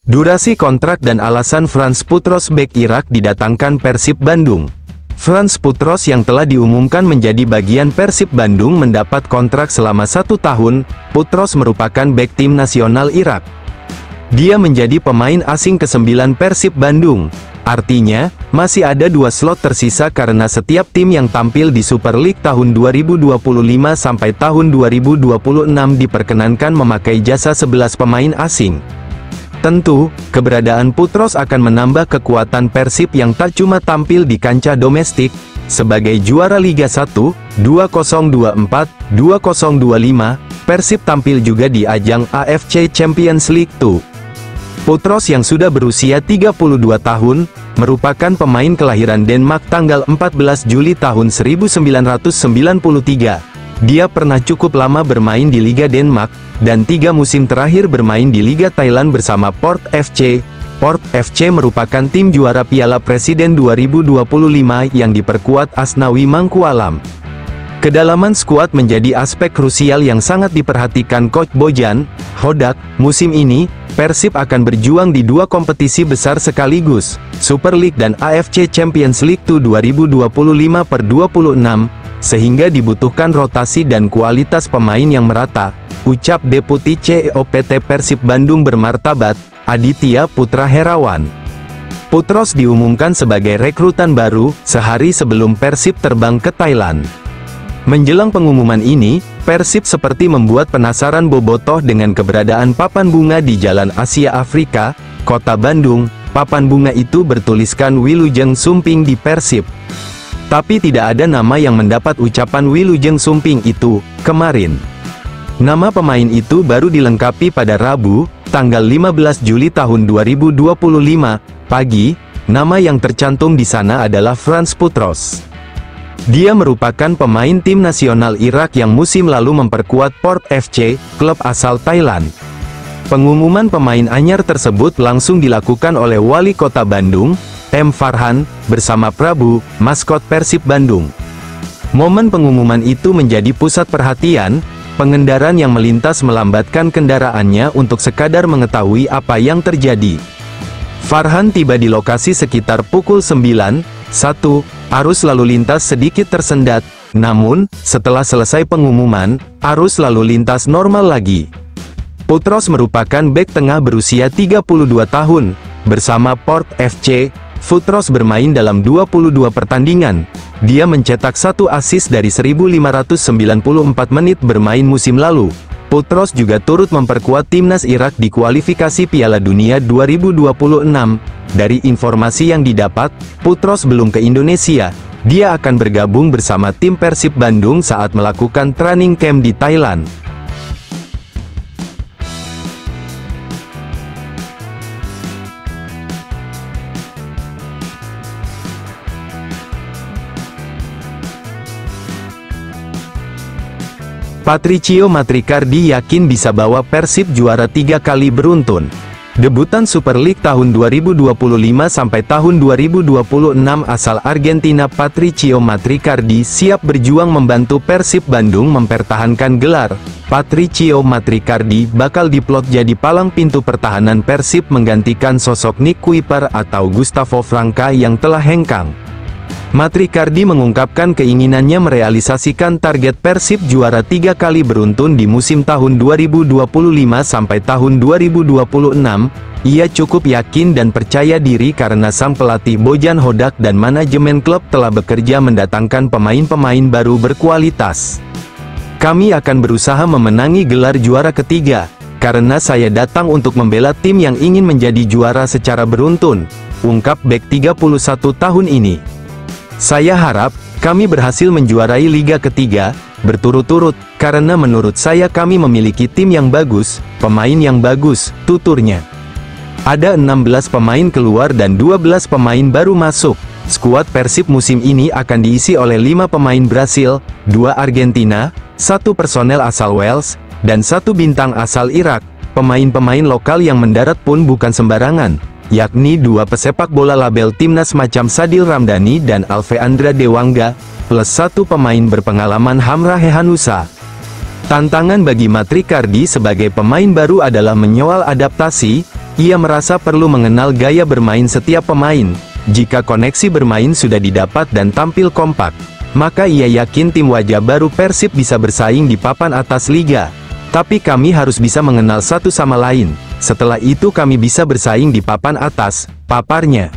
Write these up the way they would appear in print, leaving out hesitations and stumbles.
Durasi kontrak dan alasan Frans Putros bek Irak didatangkan Persib Bandung. Frans Putros yang telah diumumkan menjadi bagian Persib Bandung mendapat kontrak selama 1 tahun. Putros merupakan bek tim nasional Irak. Dia menjadi pemain asing ke-9 Persib Bandung. Artinya, masih ada 2 slot tersisa karena setiap tim yang tampil di Super League tahun 2025 sampai tahun 2026 diperkenankan memakai jasa 11 pemain asing. Tentu, keberadaan Putros akan menambah kekuatan Persib yang tak cuma tampil di kancah domestik, sebagai juara Liga 1, 2024, 2025, Persib tampil juga di ajang AFC Champions League 2. Putros yang sudah berusia 32 tahun, merupakan pemain kelahiran Denmark tanggal 14 Juli tahun 1993. Dia pernah cukup lama bermain di Liga Denmark, dan 3 musim terakhir bermain di Liga Thailand bersama Port FC. Port FC merupakan tim juara Piala Presiden 2025 yang diperkuat Asnawi Mangkualam. Kedalaman skuad menjadi aspek krusial yang sangat diperhatikan Coach Bojan Hodak. Musim ini, Persib akan berjuang di 2 kompetisi besar sekaligus, Super League dan AFC Champions League 2 2025/26, sehingga dibutuhkan rotasi dan kualitas pemain yang merata, ucap Deputi CEO PT Persib Bandung bermartabat, Aditya Putra Herawan. Putros diumumkan sebagai rekrutan baru, sehari sebelum Persib terbang ke Thailand. Menjelang pengumuman ini, Persib seperti membuat penasaran bobotoh dengan keberadaan papan bunga di Jalan Asia Afrika, Kota Bandung. Papan bunga itu bertuliskan Wilujeng Sumping di Persib. Tapi tidak ada nama yang mendapat ucapan Wilujeng Sumping itu, kemarin. Nama pemain itu baru dilengkapi pada Rabu, tanggal 15 Juli tahun 2025, pagi. Nama yang tercantum di sana adalah Frans Putros. Dia merupakan pemain tim nasional Irak yang musim lalu memperkuat Port FC, klub asal Thailand. Pengumuman pemain anyar tersebut langsung dilakukan oleh Wali Kota Bandung, M. Farhan, bersama Prabu, maskot Persib Bandung. Momen pengumuman itu menjadi pusat perhatian. Pengendaraan yang melintas melambatkan kendaraannya untuk sekadar mengetahui apa yang terjadi. Farhan tiba di lokasi sekitar pukul 9.01, arus lalu lintas sedikit tersendat, namun, setelah selesai pengumuman, arus lalu lintas normal lagi. Putros merupakan bek tengah berusia 32 tahun, bersama Port FC. Putros bermain dalam 22 pertandingan. Dia mencetak 1 assist dari 1594 menit bermain musim lalu. Putros juga turut memperkuat timnas Irak di kualifikasi Piala Dunia 2026. Dari informasi yang didapat, Putros belum ke Indonesia. Dia akan bergabung bersama tim Persib Bandung saat melakukan training camp di Thailand. Patricio Matricardi yakin bisa bawa Persib juara 3 kali beruntun. Debutan Super League tahun 2025 sampai tahun 2026 asal Argentina Patricio Matricardi siap berjuang membantu Persib Bandung mempertahankan gelar. Patricio Matricardi bakal diplot jadi palang pintu pertahanan Persib menggantikan sosok Nick Kuiper atau Gustavo Franca yang telah hengkang. Matricardi mengungkapkan keinginannya merealisasikan target Persib juara 3 kali beruntun di musim tahun 2025 sampai tahun 2026. Ia cukup yakin dan percaya diri karena sang pelatih Bojan Hodak dan manajemen klub telah bekerja mendatangkan pemain-pemain baru berkualitas. Kami akan berusaha memenangi gelar juara ketiga, karena saya datang untuk membela tim yang ingin menjadi juara secara beruntun, ungkap bek 31 tahun ini. Saya harap, kami berhasil menjuarai Liga ketiga, berturut-turut, karena menurut saya kami memiliki tim yang bagus, pemain yang bagus, tuturnya. Ada 16 pemain keluar dan 12 pemain baru masuk. Skuad Persib musim ini akan diisi oleh 5 pemain Brasil, 2 Argentina, 1 personel asal Wales, dan 1 bintang asal Irak. Pemain-pemain lokal yang mendarat pun bukan sembarangan, yakni 2 pesepak bola label timnas macam Sadil Ramdhani dan Alveandra Dewangga, plus 1 pemain berpengalaman Hamra Hehanusa. Tantangan bagi Matricardi sebagai pemain baru adalah menyoal adaptasi. Ia merasa perlu mengenal gaya bermain setiap pemain. Jika koneksi bermain sudah didapat dan tampil kompak, maka ia yakin tim wajah baru Persib bisa bersaing di papan atas liga. Tapi kami harus bisa mengenal satu sama lain. Setelah itu kami bisa bersaing di papan atas, paparnya.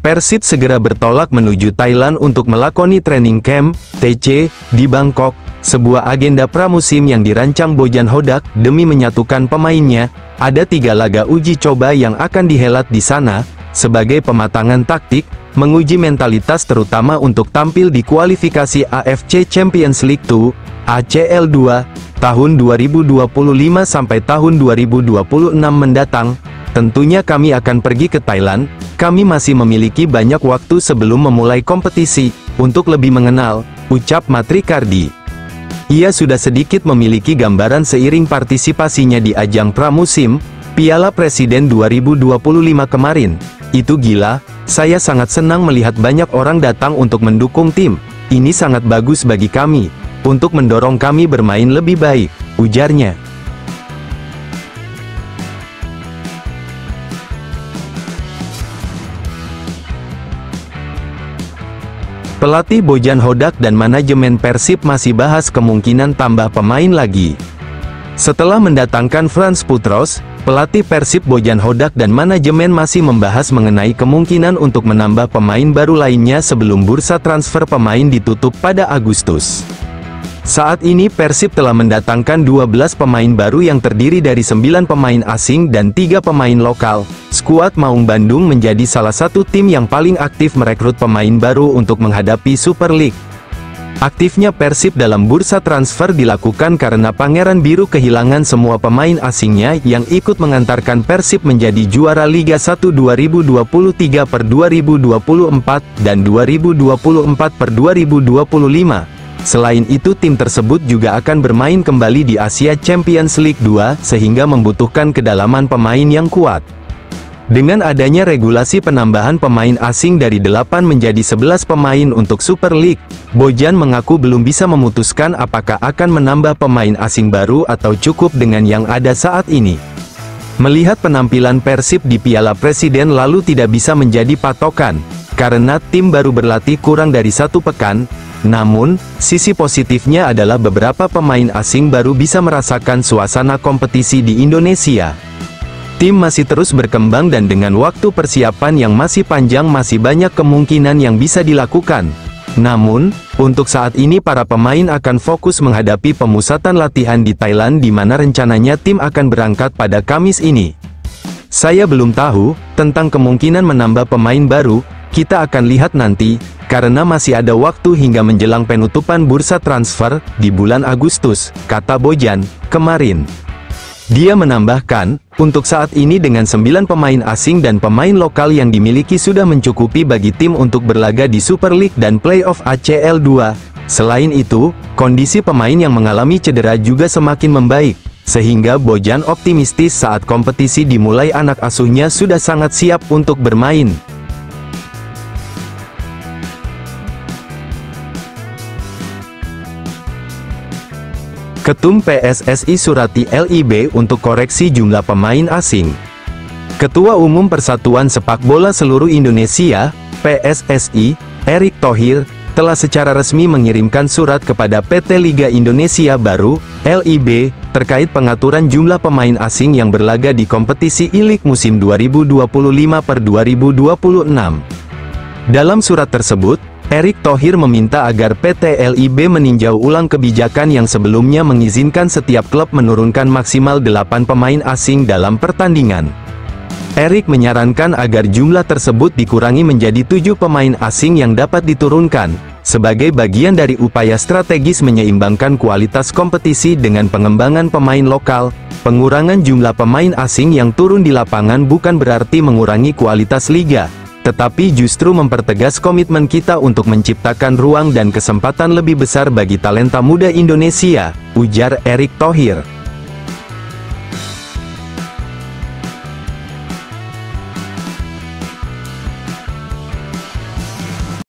Persib segera bertolak menuju Thailand untuk melakoni training camp, TC, di Bangkok, sebuah agenda pramusim yang dirancang Bojan Hodak demi menyatukan pemainnya. Ada 3 laga uji coba yang akan dihelat di sana, sebagai pematangan taktik, menguji mentalitas terutama untuk tampil di kualifikasi AFC Champions League 2, ACL 2, tahun 2025 sampai tahun 2026 mendatang. Tentunya kami akan pergi ke Thailand. Kami masih memiliki banyak waktu sebelum memulai kompetisi, untuk lebih mengenal, ucap Matrikardi. Ia sudah sedikit memiliki gambaran seiring partisipasinya di ajang pramusim, Piala Presiden 2025 kemarin. Itu gila, saya sangat senang melihat banyak orang datang untuk mendukung tim. Ini sangat bagus bagi kami, untuk mendorong kami bermain lebih baik, ujarnya. Pelatih Bojan Hodak dan manajemen Persib masih bahas kemungkinan tambah pemain lagi. Setelah mendatangkan Frans Putros, pelatih Persib Bojan Hodak dan manajemen masih membahas mengenai kemungkinan untuk menambah pemain baru lainnya sebelum bursa transfer pemain ditutup pada Agustus. Saat ini Persib telah mendatangkan 12 pemain baru yang terdiri dari 9 pemain asing dan 3 pemain lokal. Skuad Maung Bandung menjadi salah satu tim yang paling aktif merekrut pemain baru untuk menghadapi Super League. Aktifnya Persib dalam bursa transfer dilakukan karena Pangeran Biru kehilangan semua pemain asingnya yang ikut mengantarkan Persib menjadi juara Liga 1 2023 per 2024 dan 2024 per 2025. Selain itu tim tersebut juga akan bermain kembali di Asia Champions League 2 sehingga membutuhkan kedalaman pemain yang kuat. Dengan adanya regulasi penambahan pemain asing dari 8 menjadi 11 pemain untuk Super League, Bojan mengaku belum bisa memutuskan apakah akan menambah pemain asing baru atau cukup dengan yang ada saat ini. Melihat penampilan Persib di Piala Presiden lalu tidak bisa menjadi patokan, karena tim baru berlatih kurang dari 1 pekan. Namun, sisi positifnya adalah beberapa pemain asing baru bisa merasakan suasana kompetisi di Indonesia. Tim masih terus berkembang dan dengan waktu persiapan yang masih panjang masih banyak kemungkinan yang bisa dilakukan. Namun, untuk saat ini para pemain akan fokus menghadapi pemusatan latihan di Thailand di mana rencananya tim akan berangkat pada Kamis ini. Saya belum tahu tentang kemungkinan menambah pemain baru, kita akan lihat nanti, karena masih ada waktu hingga menjelang penutupan bursa transfer di bulan Agustus, kata Bojan kemarin. Dia menambahkan, untuk saat ini dengan 9 pemain asing dan pemain lokal yang dimiliki sudah mencukupi bagi tim untuk berlaga di Super League dan Playoff ACL 2. Selain itu, kondisi pemain yang mengalami cedera juga semakin membaik, sehingga Bojan optimistis saat kompetisi dimulai anak asuhnya sudah sangat siap untuk bermain. Ketum PSSI surati LIB untuk koreksi jumlah pemain asing. Ketua Umum Persatuan Sepak Bola Seluruh Indonesia, PSSI, Erick Thohir, telah secara resmi mengirimkan surat kepada PT Liga Indonesia Baru, LIB, terkait pengaturan jumlah pemain asing yang berlaga di kompetisi I-League musim 2025/2026. Dalam surat tersebut, Erick Thohir meminta agar PT LIB meninjau ulang kebijakan yang sebelumnya mengizinkan setiap klub menurunkan maksimal 8 pemain asing dalam pertandingan. Erick menyarankan agar jumlah tersebut dikurangi menjadi 7 pemain asing yang dapat diturunkan, sebagai bagian dari upaya strategis menyeimbangkan kualitas kompetisi dengan pengembangan pemain lokal. Pengurangan jumlah pemain asing yang turun di lapangan bukan berarti mengurangi kualitas liga, tetapi justru mempertegas komitmen kita untuk menciptakan ruang dan kesempatan lebih besar bagi talenta muda Indonesia, ujar Erick Thohir.